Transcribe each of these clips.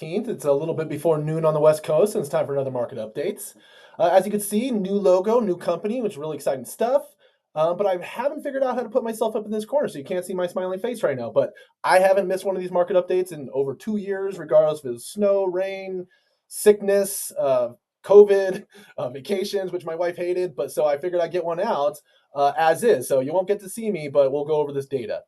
15th. It's a little bit before noon on the West Coast, and it's time for another market updates. As you can see, new logo, new company, which is really exciting stuff. But I haven't figured out how to put myself up in this corner, so you can't see my smiling face right now. But I haven't missed one of these market updates in over 2 years, regardless if it's snow, rain, sickness, COVID, vacations, which my wife hated. But so I figured I'd get one out as is. So you won't get to see me, but we'll go over this data.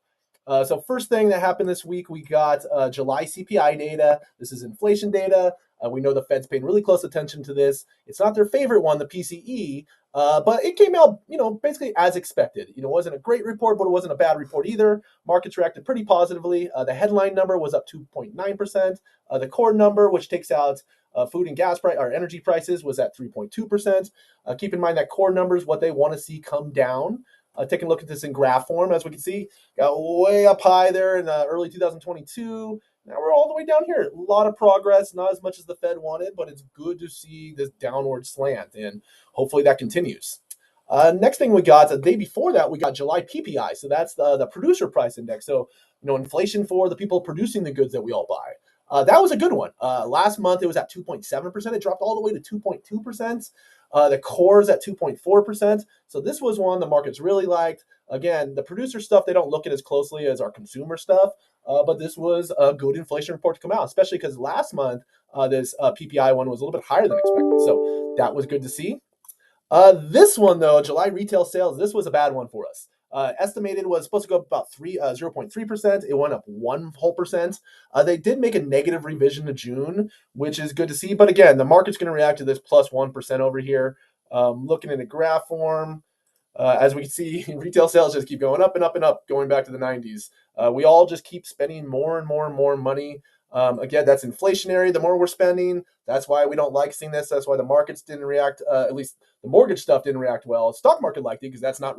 So first thing that happened this week, we got July CPI data. This is inflation data. We know the Fed's paying really close attention to this. It's not their favorite one, the PCE, but it came out, basically as expected. It wasn't a great report, but it wasn't a bad report either. Markets reacted pretty positively. The headline number was up 2.9%. The core number, which takes out food and gas price or energy prices, was at 3.2%. Keep in mind that core numbers, what they want to see come down. Taking a look at this in graph form, as we can see, got way up high there in early 2022. Now we're all the way down here. A lot of progress, not as much as the Fed wanted, but it's good to see this downward slant, and hopefully that continues. Next thing we got, the day before that, we got July PPI. So that's the producer price index. So, inflation for the people producing the goods that we all buy. That was a good one. Last month, it was at 2.7%. It dropped all the way to 2.2%. The core is at 2.4%. So this was one the markets really liked. Again, the producer stuff, they don't look at as closely as our consumer stuff. But this was a good inflation report to come out, especially because last month, this PPI one was a little bit higher than expected. So that was good to see. This one, though, July retail sales, this was a bad one for us. Estimated was supposed to go up about 0.3%. It went up 1%. They did make a negative revision to June, which is good to see. But again, the market's going to react to this plus 1% over here. Looking in the graph form, as we can see, retail sales just keep going up and up and up, going back to the 90s. We all just keep spending more and more and more money. Again, that's inflationary. The more we're spending, that's why we don't like seeing this. That's why the markets didn't react. At least the mortgage stuff didn't react well. Stock market liked it because that's not,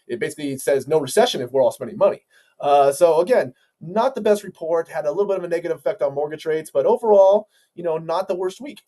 it basically says no recession if we're all spending money. So again, not the best report. Had a little bit of a negative effect on mortgage rates, but overall, not the worst week.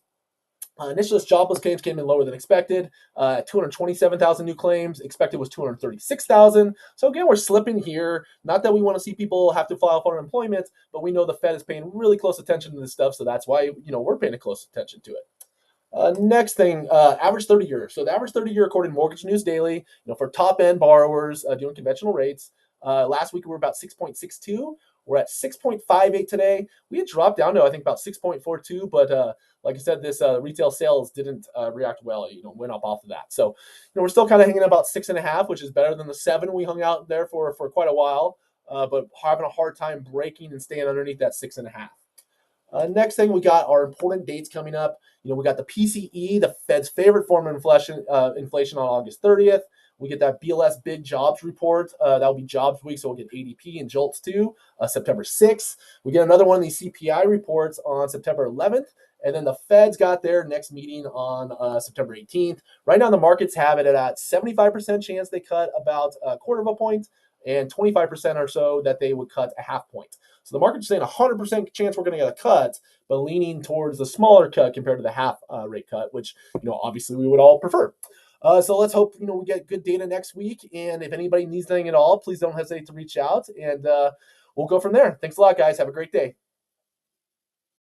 Initial jobless claims came in lower than expected. 227,000 new claims. Expected was 236,000. So again, we're slipping here. Not that we want to see people have to file for unemployment, but we know the Fed is paying really close attention to this stuff. So that's why, we're paying close attention to it. Next thing, average 30-year. So the average 30-year, according to Mortgage News Daily, for top-end borrowers doing conventional rates, last week we were about 6.62. We're at 6.58 today. We had dropped down to, I think, about 6.42, but like I said, this retail sales didn't react well. Went up off of that. So, we're still kind of hanging about 6.5, which is better than the 7 we hung out there for quite a while, but having a hard time breaking and staying underneath that 6.5. Next thing, we got our important dates coming up. We got the PCE, the Fed's favorite form of inflation on August 30th. We get that BLS big jobs report. That'll be jobs week, so we'll get ADP and JOLTS too, September 6th. We get another one of these CPI reports on September 11th. And then the Fed's got their next meeting on September 18th. Right now, the markets have it at 75% chance they cut about a quarter of a point and 25% or so that they would cut a half point. So the market's saying 100% chance we're going to get a cut, but leaning towards the smaller cut compared to the half rate cut, which, obviously we would all prefer. So let's hope, we get good data next week. And if anybody needs anything at all, please don't hesitate to reach out, and we'll go from there. Thanks a lot, guys. Have a great day.